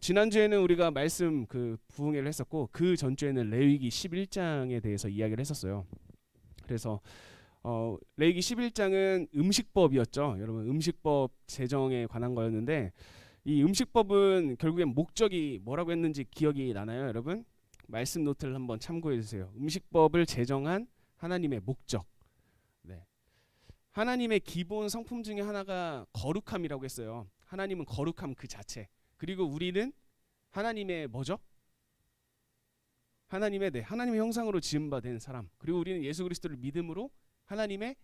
지난주에는 우리가 말씀 부흥회를 했었고, 그 전주에는 레위기 11장에 대해서 이야기를 했었어요. 그래서 레위기 11장은 음식법이었죠. 여러분, 음식법 제정에 관한 거였는데, 이 음식법은 결국엔 목적이 뭐라고 했는지 기억이 나나요, 여러분? 말씀 노트를 한번 참고해 주세요. 음식법을 제정한 하나님의 목적. 네. 하나님의 기본 성품 중에 하나가 거룩함이라고 했어요. 하나님은 거룩함 그 자체. 그리고 우리는 하나님의 뭐죠? 하나님의 형상으로 지은 바 된 사람. 그리고 우리는 예수 그리스도를 믿음으로 하나님의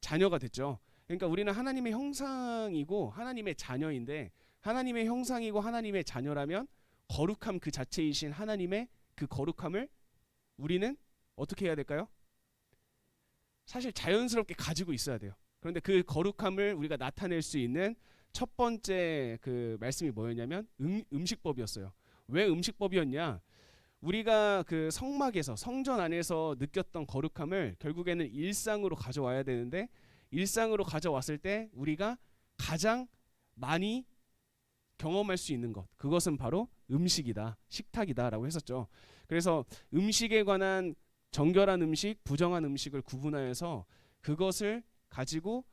자녀가 됐죠. 그러니까 우리는 하나님의 형상이고 하나님의 자녀인데, 하나님의 형상이고 하나님의 자녀라면 거룩함 그 자체이신 하나님의 그 거룩함을 우리는 어떻게 해야 될까요? 사실 자연스럽게 가지고 있어야 돼요. 그런데 그 거룩함을 우리가 나타낼 수 있는 첫 번째 그 말씀이 뭐였냐면 음식법이었어요. 왜 음식법이었냐? 우리가 그 성막에서, 성전 안에서 느꼈던 거룩함을 결국에는 일상으로 가져와야 되는데, 일상으로 가져왔을 때 우리가 가장 많이 경험할 수 있는 것, 그것은 바로 음식이다, 식탁이다라고 했었죠. 그래서 음식에 관한 정결한 음식, 부정한 음식을 구분하여서 그것을 가지고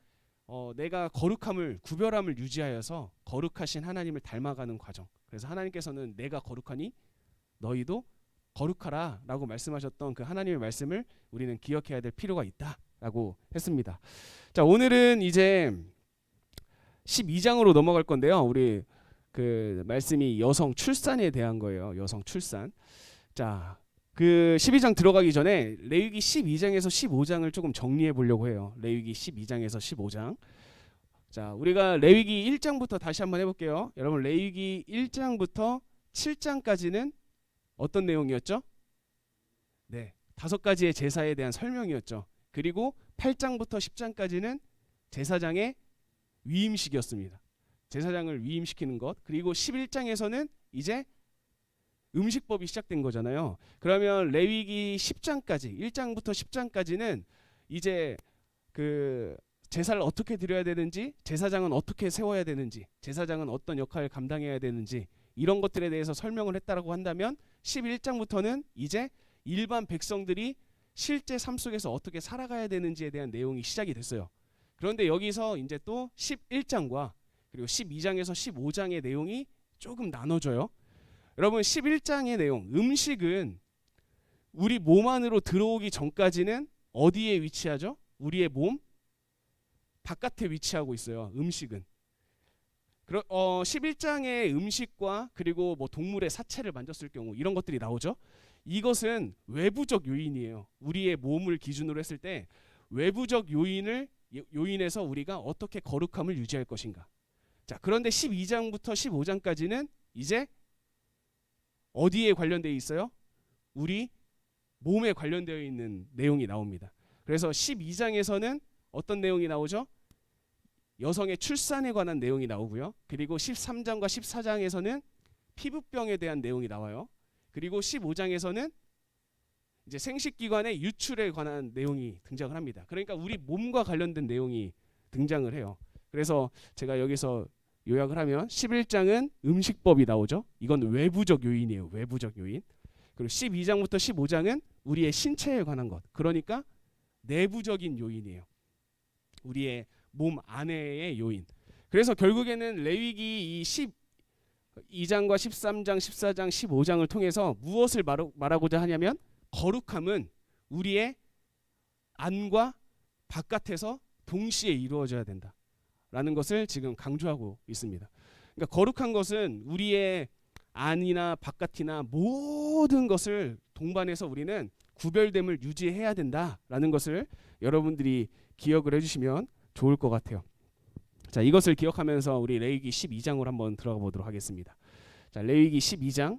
내가 거룩함을, 구별함을 유지하여서 거룩하신 하나님을 닮아가는 과정. 그래서 하나님께서는 내가 거룩하니 너희도 거룩하라 라고 말씀하셨던 그 하나님의 말씀을 우리는 기억해야 될 필요가 있다 라고 했습니다. 자, 오늘은 이제 12장으로 넘어갈 건데요. 우리 그 말씀이 여성 출산에 대한 거예요. 여성 출산. 자, 그 12장 들어가기 전에 레위기 12장에서 15장을 조금 정리해 보려고 해요. 레위기 12장에서 15장. 자, 우리가 레위기 1장부터 다시 한번 해볼게요. 여러분, 레위기 1장부터 7장까지는 어떤 내용이었죠? 네, 5가지의 제사에 대한 설명이었죠. 그리고 8장부터 10장까지는 제사장의 위임식이었습니다. 제사장을 위임시키는 것. 그리고 11장에서는 이제 음식법이 시작된 거잖아요. 그러면 레위기 10장까지, 1장부터 10장까지는 이제 그 제사를 어떻게 드려야 되는지, 제사장은 어떻게 세워야 되는지, 제사장은 어떤 역할을 감당해야 되는지, 이런 것들에 대해서 설명을 했다라고 한다면 11장부터는 이제 일반 백성들이 실제 삶 속에서 어떻게 살아가야 되는지에 대한 내용이 시작이 됐어요. 그런데 여기서 이제 또 11장과 그리고 12장에서 15장의 내용이 조금 나눠져요. 여러분, 11장의 내용, 음식은 우리 몸 안으로 들어오기 전까지는 어디에 위치하죠? 우리의 몸 바깥에 위치하고 있어요. 음식은. 11장의 음식과 그리고 뭐 동물의 사체를 만졌을 경우 이런 것들이 나오죠. 이것은 외부적 요인이에요. 우리의 몸을 기준으로 했을 때 외부적 요인에서 우리가 어떻게 거룩함을 유지할 것인가. 자, 그런데 12장부터 15장까지는 이제 어디에 관련되어 있어요? 우리 몸에 관련되어 있는 내용이 나옵니다. 그래서 12장에서는 어떤 내용이 나오죠? 여성의 출산에 관한 내용이 나오고요. 그리고 13장과 14장에서는 피부병에 대한 내용이 나와요. 그리고 15장에서는 이제 생식기관의 유출에 관한 내용이 등장을 합니다. 그러니까 우리 몸과 관련된 내용이 등장을 해요. 그래서 제가 여기서 요약을 하면 11장은 음식법이 나오죠. 이건 외부적 요인이에요. 외부적 요인. 그리고 12장부터 15장은 우리의 신체에 관한 것. 그러니까 내부적인 요인이에요. 우리의 몸 안에의 요인. 그래서 결국에는 레위기 이 12장과 13장, 14장, 15장을 통해서 무엇을 말하고자 하냐면, 거룩함은 우리의 안과 바깥에서 동시에 이루어져야 된다라는 것을 지금 강조하고 있습니다. 그러니까 거룩한 것은 우리의 안이나 바깥이나 모든 것을 동반해서 우리는 구별됨을 유지해야 된다라는 것을 여러분들이 기억을 해주시면 좋을 것 같아요. 자, 이것을 기억하면서 우리 레위기 12장으로 한번 들어가 보도록 하겠습니다. 자, 레위기 12장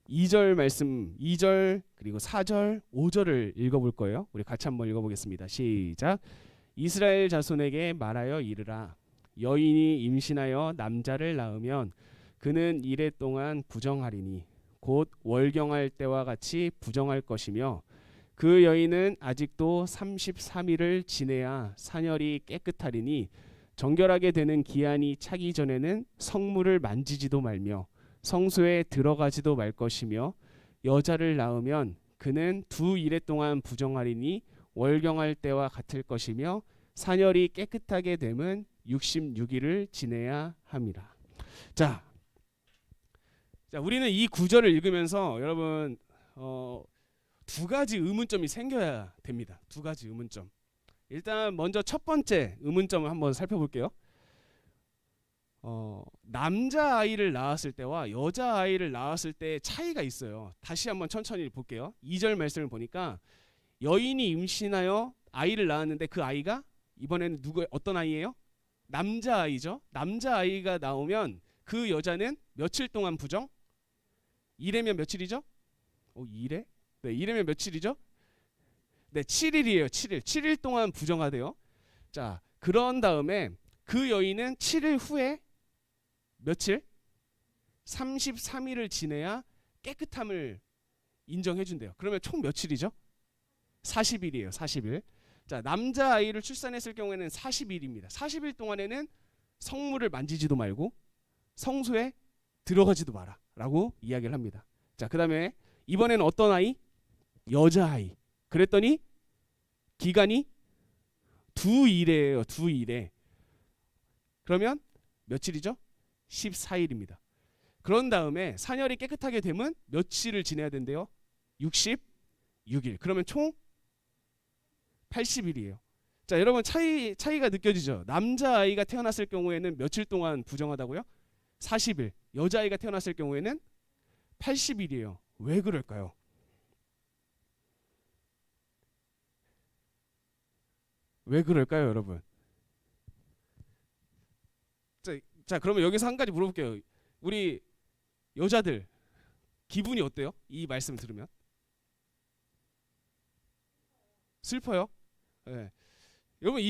2절 말씀, 2절 그리고 4절, 5절을 읽어볼 거예요. 우리 같이 한번 읽어보겠습니다. 시작. 이스라엘 자손에게 말하여 이르라. 여인이 임신하여 남자를 낳으면 그는 이레 동안 부정하리니 곧 월경할 때와 같이 부정할 것이며, 그 여인은 아직도 33일을 지내야 산열이 깨끗하리니 정결하게 되는 기한이 차기 전에는 성물을 만지지도 말며 성소에 들어가지도 말 것이며 여자를 낳으면 그는 두 이레 동안 부정하리니 월경할 때와 같을 것이며 사녀리 깨끗하게 됨은 66일을 지내야 함이라. 자, 우리는 이 구절을 읽으면서 여러분 두 가지 의문점이 생겨야 됩니다. 두 가지 의문점. 일단 먼저 첫 번째 의문점을 한번 살펴볼게요. 남자 아이를 낳았을 때와 여자 아이를 낳았을 때 차이가 있어요. 다시 한번 천천히 볼게요. 2절 말씀을 보니까 여인이 임신하여 아이를 낳았는데 그 아이가 이번에는 어떤 아이예요? 남자 아이죠. 남자 아이가 나오면 그 여자는 며칠 동안 부정? 2레면 며칠이죠? 2레? 네, 2레면 며칠이죠? 네, 7일이에요. 7일. 7일 동안 부정하대요. 자, 그런 다음에 그 여인은 7일 후에 며칠? 33일을 지내야 깨끗함을 인정해 준대요. 그러면 총 며칠이죠? 40일이에요. 40일. 자, 남자 아이를 출산했을 경우에는 40일입니다. 40일 동안에는 성물을 만지지도 말고 성소에 들어가지도 마라 라고 이야기를 합니다. 자, 그 다음에 이번에는 어떤 아이? 여자아이. 그랬더니 기간이 2일이에요. 2일에. 그러면 며칠이죠? 14일입니다. 그런 다음에 사녀리 깨끗하게 되면 며칠을 지내야 된대요? 66일. 그러면 총 80일이에요. 자, 여러분 차이가 느껴지죠? 남자아이가 태어났을 경우에는 며칠 동안 부정하다고요? 40일. 여자아이가 태어났을 경우에는 80일이에요. 왜 그럴까요? 왜 그럴까요, 여러분? 자, 그러면 여기서 한 가지 물어볼게요. 우리 여자들 기분이 어때요? 이 말씀 들으면 슬퍼요? 네. 여러분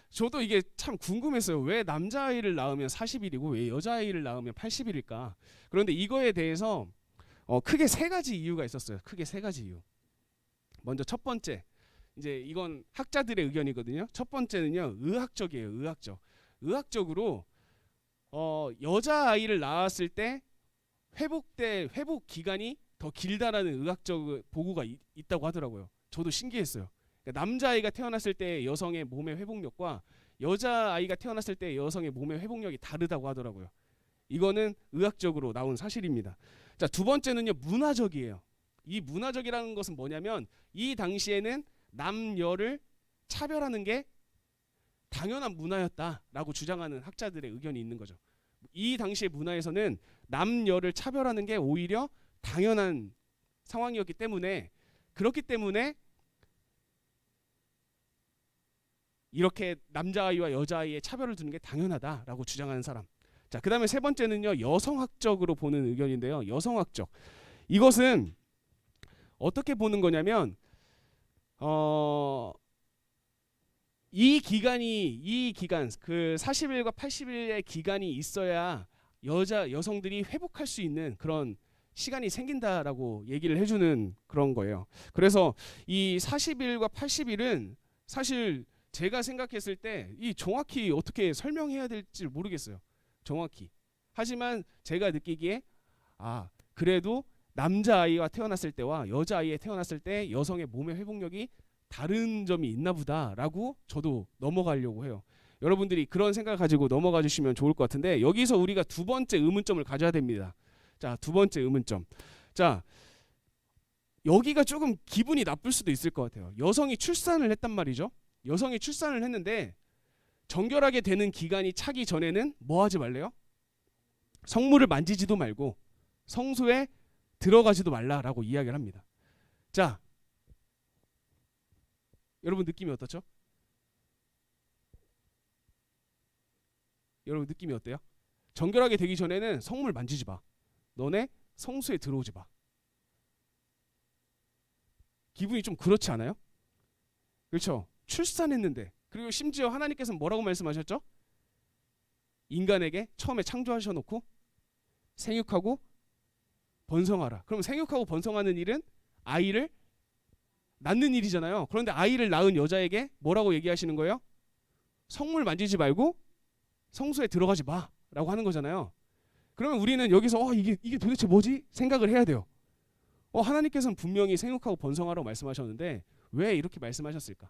저도 이게 참 궁금했어요. 왜 남자아이를 낳으면 40일이고 왜 여자아이를 낳으면 80일일까? 그런데 이거에 대해서 크게 세 가지 이유가 있었어요. 크게 세 가지 이유. 먼저 첫 번째, 이제 이건 학자들의 의견이거든요. 첫 번째는요, 의학적이에요. 의학적으로 여자아이를 낳았을 때 회복 기간이 더 길다라는 의학적 보고가 있다고 하더라고요. 저도 신기했어요. 그러니까 남자아이가 태어났을 때 여성의 몸의 회복력과 여자아이가 태어났을 때 여성의 몸의 회복력이 다르다고 하더라고요. 이거는 의학적으로 나온 사실입니다. 자, 두 번째는요, 문화적이에요. 이 문화적이라는 것은 뭐냐면 이 당시에는 남녀를 차별하는 게 당연한 문화였다라고 주장하는 학자들의 의견이 있는 거죠. 이 당시의 문화에서는 남녀를 차별하는 게 오히려 당연한 상황이었기 때문에, 그렇기 때문에 이렇게 남자아이와 여자아이의 차별을 두는 게 당연하다라고 주장하는 사람. 자, 그 다음에 세 번째는요, 여성학적으로 보는 의견인데요. 여성학적. 이것은 어떻게 보는 거냐면 이 기간 그 40일과 80일의 기간이 있어야 여성들이 회복할 수 있는 그런 시간이 생긴다라고 얘기를 해주는 그런 거예요. 그래서 이 40일과 80일은 사실 제가 생각했을 때 이 정확히 어떻게 설명해야 될지 모르겠어요. 정확히. 하지만 제가 느끼기에 그래도 남자아이가 태어났을 때와 여자아이에 태어났을 때 여성의 몸의 회복력이 다른 점이 있나 보다라고 저도 넘어가려고 해요. 여러분들이 그런 생각을 가지고 넘어가 주시면 좋을 것 같은데, 여기서 우리가 두 번째 의문점을 가져야 됩니다. 자, 두 번째 의문점. 자, 여기가 조금 기분이 나쁠 수도 있을 것 같아요. 여성이 출산을 했단 말이죠. 여성이 출산을 했는데 정결하게 되는 기간이 차기 전에는 뭐 하지 말래요? 성물을 만지지도 말고 성소에 들어가지도 말라라고 이야기를 합니다. 자, 여러분 느낌이 어떻죠? 여러분 느낌이 어때요? 정결하게 되기 전에는 성물 만지지 마. 너네 성소에 들어오지 마. 기분이 좀 그렇지 않아요? 그렇죠? 출산했는데, 그리고 심지어 하나님께서는 뭐라고 말씀하셨죠? 인간에게 처음에 창조하셔놓고 생육하고 번성하라. 그럼 생육하고 번성하는 일은 아이를 낳는 일이잖아요. 그런데 아이를 낳은 여자에게 뭐라고 얘기하시는 거예요? 성물 만지지 말고 성소에 들어가지 마라고 하는 거잖아요. 그러면 우리는 여기서 이게 도대체 뭐지? 생각을 해야 돼요. 하나님께서는 분명히 생육하고 번성하라고 말씀하셨는데 왜 이렇게 말씀하셨을까?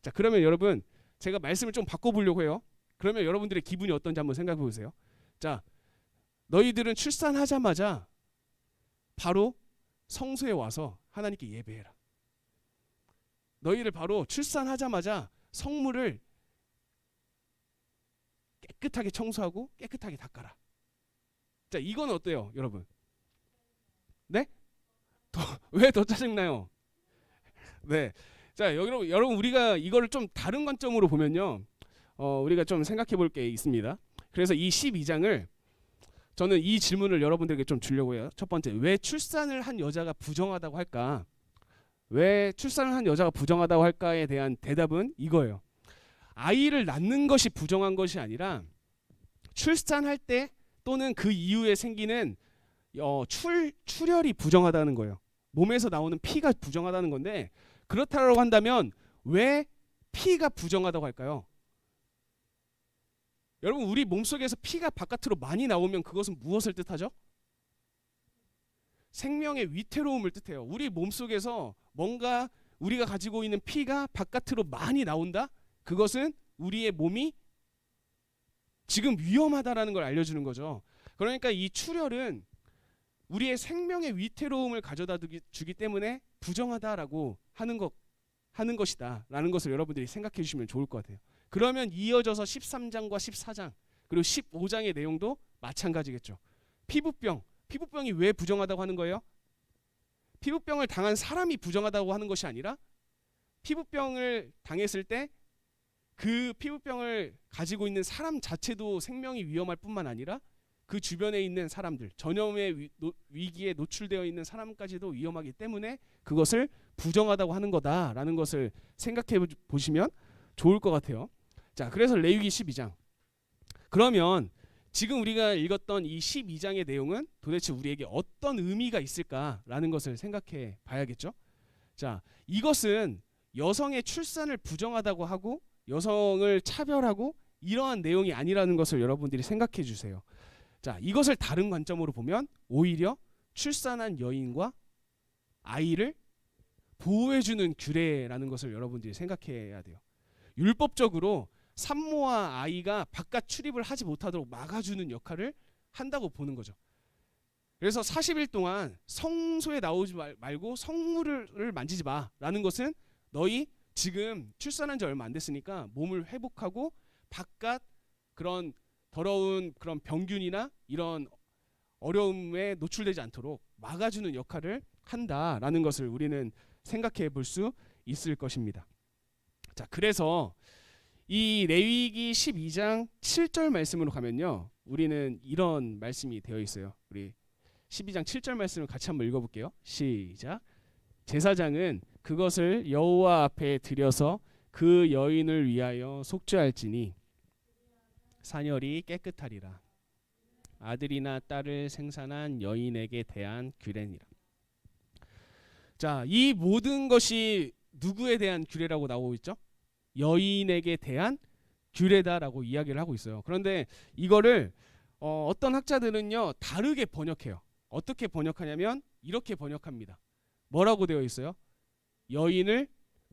자, 그러면 여러분 제가 말씀을 좀 바꿔보려고 해요. 그러면 여러분들의 기분이 어떤지 한번 생각해 보세요. 자, 너희들은 출산하자마자 바로 성소에 와서 하나님께 예배해라. 너희를 바로 출산하자마자 성물을 깨끗하게 청소하고 깨끗하게 닦아라. 자, 이건 어때요, 여러분? 네? 왜 더 짜증나요? 네. 자, 여러분 우리가 이거를 좀 다른 관점으로 보면요. 우리가 좀 생각해 볼 게 있습니다. 그래서 이 12장을 저는 이 질문을 여러분들에게 좀 주려고 해요. 첫 번째, 왜 출산을 한 여자가 부정하다고 할까? 왜 출산을 한 여자가 부정하다고 할까에 대한 대답은 이거예요. 아이를 낳는 것이 부정한 것이 아니라 출산할 때 또는 그 이후에 생기는 출혈이 부정하다는 거예요. 몸에서 나오는 피가 부정하다는 건데, 그렇다고 한다면 왜 피가 부정하다고 할까요? 여러분, 우리 몸속에서 피가 바깥으로 많이 나오면 그것은 무엇을 뜻하죠? 생명의 위태로움을 뜻해요. 우리 몸속에서 뭔가 우리가 가지고 있는 피가 바깥으로 많이 나온다? 그것은 우리의 몸이 지금 위험하다라는 걸 알려주는 거죠. 그러니까 이 출혈은 우리의 생명의 위태로움을 가져다 주기 때문에 부정하다라고 하는 것이다라는 것을 여러분들이 생각해 주시면 좋을 것 같아요. 그러면 이어져서 13장과 14장 그리고 15장의 내용도 마찬가지겠죠. 피부병이 왜 부정하다고 하는 거예요? 피부병을 당한 사람이 부정하다고 하는 것이 아니라 피부병을 당했을 때 그 피부병을 가지고 있는 사람 자체도 생명이 위험할 뿐만 아니라 그 주변에 있는 사람들, 전염의 위기에 노출되어 있는 사람까지도 위험하기 때문에 그것을 부정하다고 하는 거다라는 것을 생각해 보시면 좋을 것 같아요. 자, 그래서 레위기 12장. 그러면 지금 우리가 읽었던 이 12장의 내용은 도대체 우리에게 어떤 의미가 있을까라는 것을 생각해 봐야겠죠. 자, 이것은 여성의 출산을 부정하다고 하고 여성을 차별하고 이러한 내용이 아니라는 것을 여러분들이 생각해 주세요. 자, 이것을 다른 관점으로 보면 오히려 출산한 여인과 아이를 보호해주는 규례라는 것을 여러분들이 생각해야 돼요. 율법적으로 산모와 아이가 바깥 출입을 하지 못하도록 막아주는 역할을 한다고 보는 거죠. 그래서 40일 동안 성소에 나오지 말고 성물을 만지지 마라는 것은 너희 지금 출산한 지 얼마 안 됐으니까 몸을 회복하고 바깥 그런 더러운 그런 병균이나 이런 어려움에 노출되지 않도록 막아주는 역할을 한다라는 것을 우리는 생각해 볼 수 있을 것입니다. 자, 그래서 이 레위기 12장 7절 말씀으로 가면요, 우리는 이런 말씀이 되어 있어요. 우리 12장 7절 말씀을 같이 한번 읽어볼게요. 시작. 제사장은 그것을 여호와 앞에 들여서 그 여인을 위하여 속죄할지니 사녀리 깨끗하리라. 아들이나 딸을 생산한 여인에게 대한 규례니라. 자, 이 모든 것이 누구에 대한 규례라고 나오고 있죠? 여인에게 대한 규례다라고 이야기를 하고 있어요. 그런데 이거를 어떤 학자들은요 다르게 번역해요. 어떻게 번역하냐면 이렇게 번역합니다. 뭐라고 되어 있어요? 여인을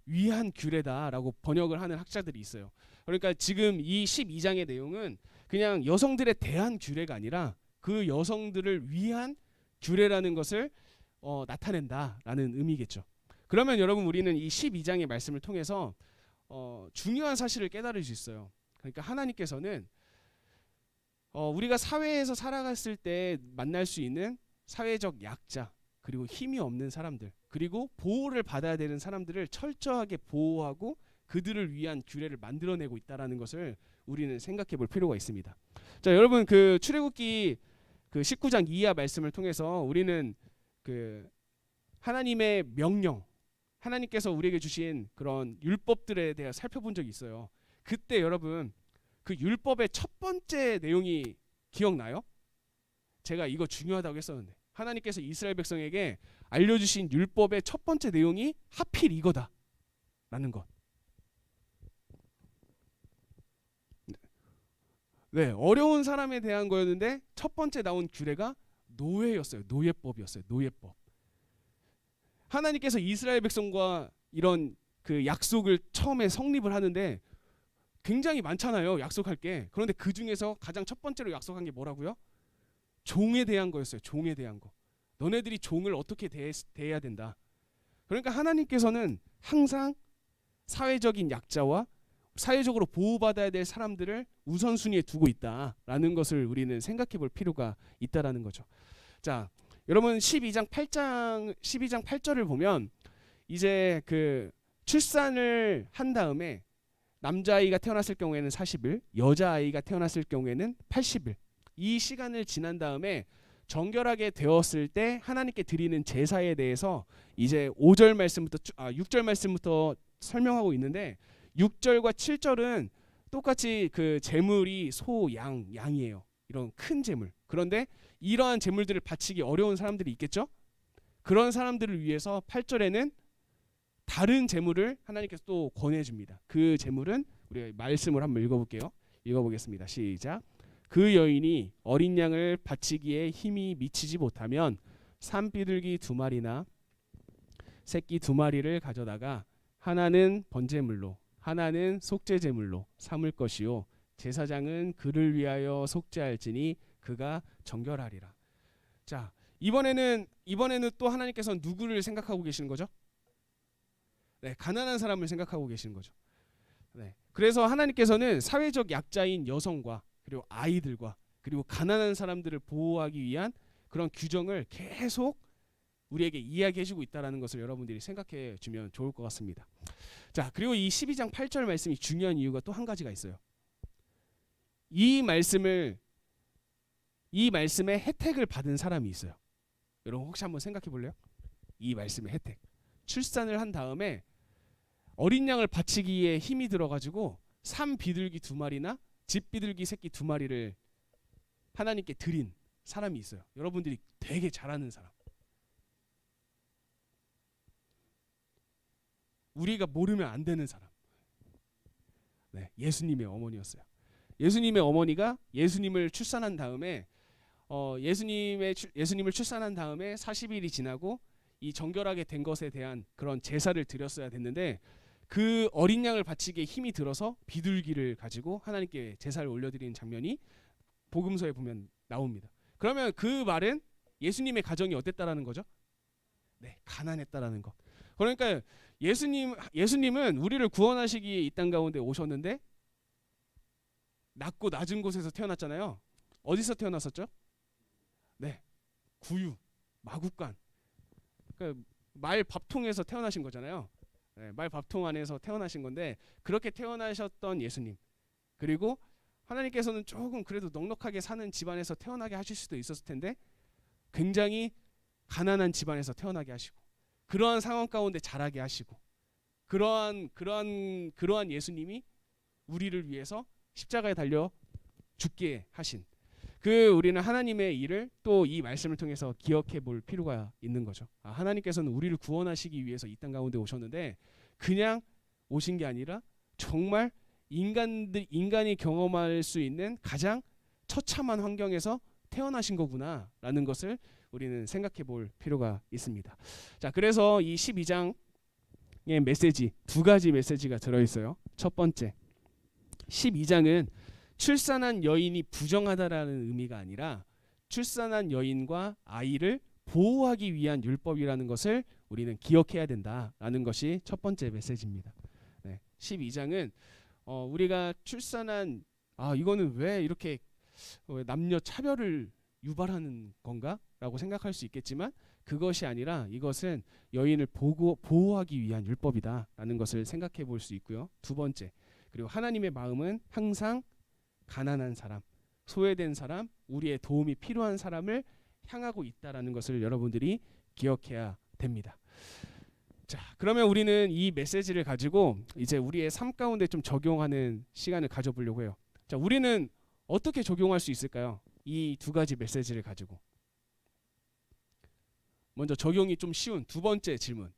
위한 규례다라고 번역을 하는 학자들이 있어요. 그러니까 지금 이 12장의 내용은 그냥 여성들에 대한 규례가 아니라 그 여성들을 위한 규례라는 것을 나타낸다라는 의미겠죠. 그러면 여러분 우리는 이 12장의 말씀을 통해서 중요한 사실을 깨달을 수 있어요. 그러니까 하나님께서는 우리가 사회에서 살아갔을 때 만날 수 있는 사회적 약자 그리고 힘이 없는 사람들 그리고 보호를 받아야 되는 사람들을 철저하게 보호하고 그들을 위한 규례를 만들어내고 있다라는 것을 우리는 생각해 볼 필요가 있습니다. 자, 여러분 그 출애굽기 그 19장 이하 말씀을 통해서 우리는 그 하나님의 명령, 하나님께서 우리에게 주신 그런 율법들에 대해 살펴본 적이 있어요. 그때 여러분 그 율법의 첫 번째 내용이 기억나요? 제가 이거 중요하다고 했었는데 하나님께서 이스라엘 백성에게 알려주신 율법의 첫 번째 내용이 하필 이거다라는 것. 네, 어려운 사람에 대한 거였는데 첫 번째 나온 규례가 노예였어요. 노예법이었어요. 노예법. 하나님께서 이스라엘 백성과 이런 그 약속을 처음에 성립을 하는데 굉장히 많잖아요. 약속할 게. 그런데 그 중에서 가장 첫 번째로 약속한 게 뭐라고요? 종에 대한 거였어요. 종에 대한 거. 너네들이 종을 어떻게 대해야 된다. 그러니까 하나님께서는 항상 사회적인 약자와 사회적으로 보호받아야 될 사람들을 우선순위에 두고 있다라는 것을 우리는 생각해 볼 필요가 있다라는 거죠. 자, 여러분 12장 8절을 보면 이제 그 출산을 한 다음에 남자아이가 태어났을 경우에는 40일, 여자아이가 태어났을 경우에는 80일. 이 시간을 지난 다음에 정결하게 되었을 때 하나님께 드리는 제사에 대해서 이제 6절 말씀부터 설명하고 있는데 6절과 7절은 똑같이 그 제물이 소, 양이에요. 이런 큰 제물. 그런데 이러한 제물들을 바치기 어려운 사람들이 있겠죠? 그런 사람들을 위해서 8절에는 다른 제물을 하나님께서 또 권해줍니다. 그 제물은 우리가 말씀을 한번 읽어볼게요. 읽어보겠습니다. 시작. 그 여인이 어린 양을 바치기에 힘이 미치지 못하면 산비둘기 2마리나 새끼 2마리를 가져다가 하나는 번제물로 하나는 속죄제물로 삼을 것이요 제사장은 그를 위하여 속죄할지니 그가 정결하리라. 자, 이번에는 또 하나님께서 누구를 생각하고 계시는 거죠? 네, 가난한 사람을 생각하고 계시는 거죠. 네, 그래서 하나님께서는 사회적 약자인 여성과 그리고 아이들과 그리고 가난한 사람들을 보호하기 위한 그런 규정을 계속 우리에게 이야기해주고 있다는 것을 여러분들이 생각해 주면 좋을 것 같습니다. 자, 그리고 이 12장 8절 말씀이 중요한 이유가 또 한 가지가 있어요. 이 말씀의 혜택을 받은 사람이 있어요. 여러분 혹시 한번 생각해 볼래요? 이 말씀의 혜택. 출산을 한 다음에 어린 양을 바치기에 힘이 들어가지고 산비둘기 2마리나 집비둘기 새끼 2마리를 하나님께 드린 사람이 있어요. 여러분들이 되게 잘 아는 사람. 우리가 모르면 안 되는 사람. 네, 예수님의 어머니였어요. 예수님의 어머니가 예수님을 출산한 다음에 예수님을 출산한 다음에 40일이 지나고 이 정결하게 된 것에 대한 그런 제사를 드렸어야 됐는데 그 어린 양을 바치기에 힘이 들어서 비둘기를 가지고 하나님께 제사를 올려드리는 장면이 복음서에 보면 나옵니다. 그러면 그 말은 예수님의 가정이 어땠다라는 거죠? 네, 가난했다라는 것. 그러니까 예수님은 우리를 구원하시기에 이 땅 가운데 오셨는데 낮고 낮은 곳에서 태어났잖아요. 어디서 태어났었죠? 네, 구유, 마구간. 그러니까 말 밥통에서 태어나신 거잖아요. 네, 말 밥통 안에서 태어나신 건데 그렇게 태어나셨던 예수님. 그리고 하나님께서는 조금 그래도 넉넉하게 사는 집안에서 태어나게 하실 수도 있었을 텐데 굉장히 가난한 집안에서 태어나게 하시고 그러한 상황 가운데 자라게 하시고 그러한 예수님이 우리를 위해서 십자가에 달려 죽게 하신 우리는 하나님의 일을 또 이 말씀을 통해서 기억해 볼 필요가 있는 거죠. 하나님께서는 우리를 구원하시기 위해서 이 땅 가운데 오셨는데 그냥 오신 게 아니라 정말 인간이 경험할 수 있는 가장 처참한 환경에서 태어나신 거구나라는 것을 우리는 생각해 볼 필요가 있습니다. 자, 그래서 이 12장의 메시지, 2가지 메시지가 들어있어요. 첫 번째, 12장은 출산한 여인이 부정하다라는 의미가 아니라 출산한 여인과 아이를 보호하기 위한 율법이라는 것을 우리는 기억해야 된다라는 것이 첫 번째 메시지입니다. 네, 12장은 우리가 출산한 이거는 왜 이렇게 남녀 차별을 유발하는 건가라고 생각할 수 있겠지만 그것이 아니라 이것은 여인을 보호하기 위한 율법이다라는 것을 생각해 볼 수 있고요. 두 번째, 그리고 하나님의 마음은 항상 가난한 사람, 소외된 사람, 우리의 도움이 필요한 사람을 향하고 있다라는 것을 여러분들이 기억해야 됩니다. 자, 그러면 우리는 이 메시지를 가지고 이제 우리의 삶 가운데 좀 적용하는 시간을 가져보려고 해요. 자, 우리는 어떻게 적용할 수 있을까요? 이 2가지 메시지를 가지고. 먼저 적용이 좀 쉬운 두 번째 질문.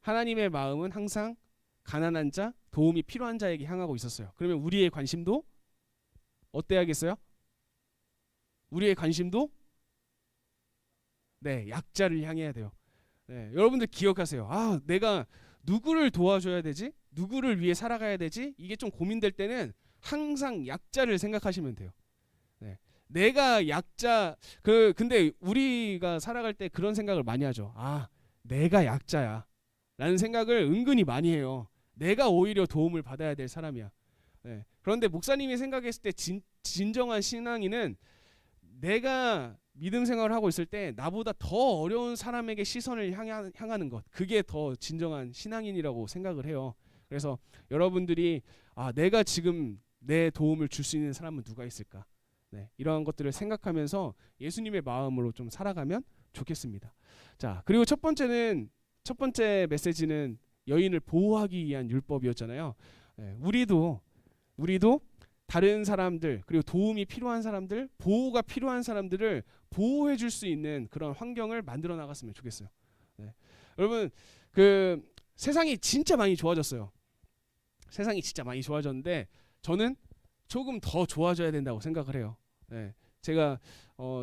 하나님의 마음은 항상 가난한 자, 도움이 필요한 자에게 향하고 있었어요. 그러면 우리의 관심도 어때야겠어요? 우리의 관심도 네, 약자를 향해야 돼요. 네, 여러분들 기억하세요. 아, 내가 누구를 도와줘야 되지? 누구를 위해 살아가야 되지? 이게 좀 고민될 때는 항상 약자를 생각하시면 돼요. 네. 내가 약자 근데 우리가 살아갈 때 그런 생각을 많이 하죠. 아, 내가 약자야 라는 생각을 은근히 많이 해요. 내가 오히려 도움을 받아야 될 사람이야. 네. 그런데 목사님이 생각했을 때 진정한 신앙인은 내가 믿음 생활을 하고 있을 때 나보다 더 어려운 사람에게 시선을 향하는 것, 그게 더 진정한 신앙인이라고 생각을 해요. 그래서 여러분들이 아, 내가 지금 내 도움을 줄 수 있는 사람은 누가 있을까? 네, 이러한 것들을 생각하면서 예수님의 마음으로 좀 살아가면 좋겠습니다. 자, 그리고 첫 번째 메시지는 여인을 보호하기 위한 율법이었잖아요. 네, 우리도 다른 사람들, 그리고 도움이 필요한 사람들, 보호가 필요한 사람들을 보호해 줄 수 있는 그런 환경을 만들어 나갔으면 좋겠어요. 네. 여러분, 세상이 진짜 많이 좋아졌어요. 세상이 진짜 많이 좋아졌는데 저는 조금 더 좋아져야 된다고 생각을 해요. 네. 제가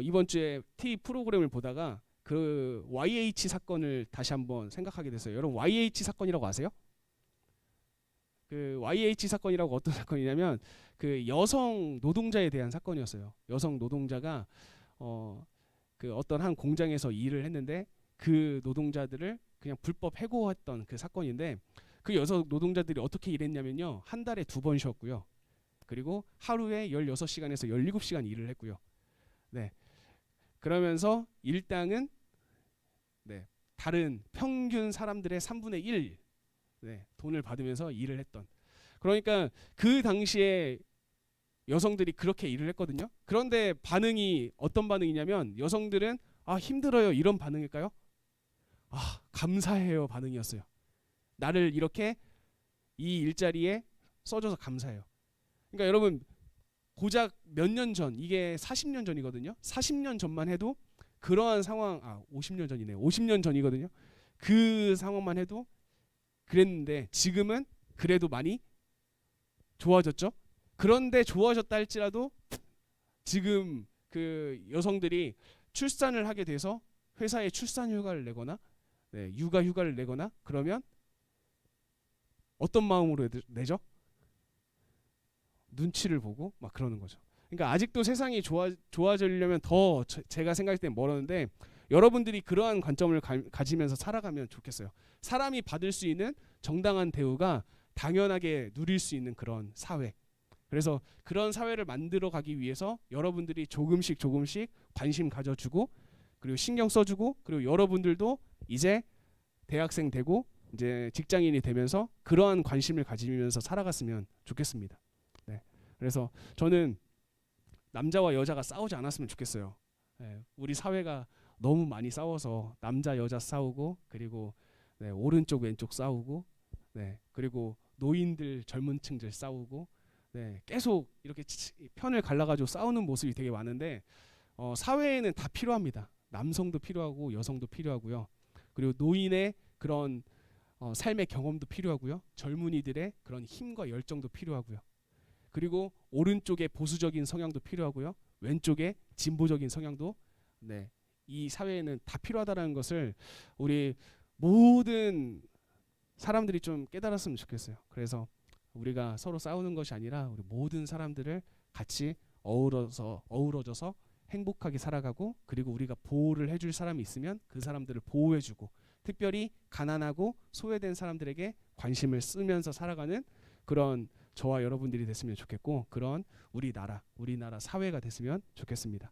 이번 주에 TV 프로그램을 보다가 그 YH 사건을 다시 한번 생각하게 됐어요. 여러분, YH 사건이라고 아세요? 그 YH 사건이라고 어떤 사건이냐면 그 여성 노동자에 대한 사건이었어요. 여성 노동자가 그 어떤 한 공장에서 일을 했는데 그 노동자들을 그냥 불법 해고했던 그 사건인데, 그 여성 노동자들이 어떻게 일했냐면요, 한 달에 2번 쉬었고요. 그리고 하루에 16시간에서 17시간 일을 했고요. 네. 그러면서 일당은 네, 다른 평균 사람들의 3분의 1 네, 돈을 받으면서 일을 했던. 그러니까 그 당시에 여성들이 그렇게 일을 했거든요. 그런데 반응이 어떤 반응이냐면 여성들은 아, 힘들어요, 이런 반응일까요? 아, 감사해요 반응이었어요. 나를 이렇게 이 일자리에 써줘서 감사해요. 그러니까 여러분, 고작 몇 년 전, 이게 40년 전이거든요. 40년 전만 해도 그러한 상황, 50년 전이네요. 50년 전이거든요. 그 상황만 해도 그랬는데 지금은 그래도 많이 좋아졌죠. 그런데 좋아졌다 할지라도 지금 그 여성들이 출산을 하게 돼서 회사에 출산 휴가를 내거나 네, 육아 휴가를 내거나 그러면 어떤 마음으로 내죠? 눈치를 보고 막 그러는 거죠. 그러니까 아직도 세상이 좋아지려면 더 제가 생각할 때 멀었는데 여러분들이 그러한 관점을 가지면서 살아가면 좋겠어요. 사람이 받을 수 있는 정당한 대우가 당연하게 누릴 수 있는 그런 사회. 그래서 그런 사회를 만들어 가기 위해서 여러분들이 조금씩 관심 가져주고 그리고 신경 써주고 그리고 여러분들도 이제 대학생 되고 이제 직장인이 되면서 그러한 관심을 가지면서 살아갔으면 좋겠습니다. 네. 그래서 저는 남자와 여자가 싸우지 않았으면 좋겠어요. 네. 우리 사회가 너무 많이 싸워서 남자 여자 싸우고 그리고 네, 오른쪽 왼쪽 싸우고 네, 그리고 노인들 젊은 층들 싸우고 네, 계속 이렇게 편을 갈라가지고 싸우는 모습이 되게 많은데 사회에는 다 필요합니다. 남성도 필요하고 여성도 필요하고요. 그리고 노인의 그런 삶의 경험도 필요하고요. 젊은이들의 그런 힘과 열정도 필요하고요. 그리고 오른쪽에 보수적인 성향도 필요하고요. 왼쪽에 진보적인 성향도 네, 이 사회에는 다 필요하다는 것을 우리 모든 사람들이 좀 깨달았으면 좋겠어요. 그래서 우리가 서로 싸우는 것이 아니라 우리 모든 사람들을 같이 어우러져서 행복하게 살아가고 그리고 우리가 보호를 해줄 사람이 있으면 그 사람들을 보호해주고 특별히 가난하고 소외된 사람들에게 관심을 쓰면서 살아가는 그런 저와 여러분들이 됐으면 좋겠고 그런 우리나라 사회가 됐으면 좋겠습니다.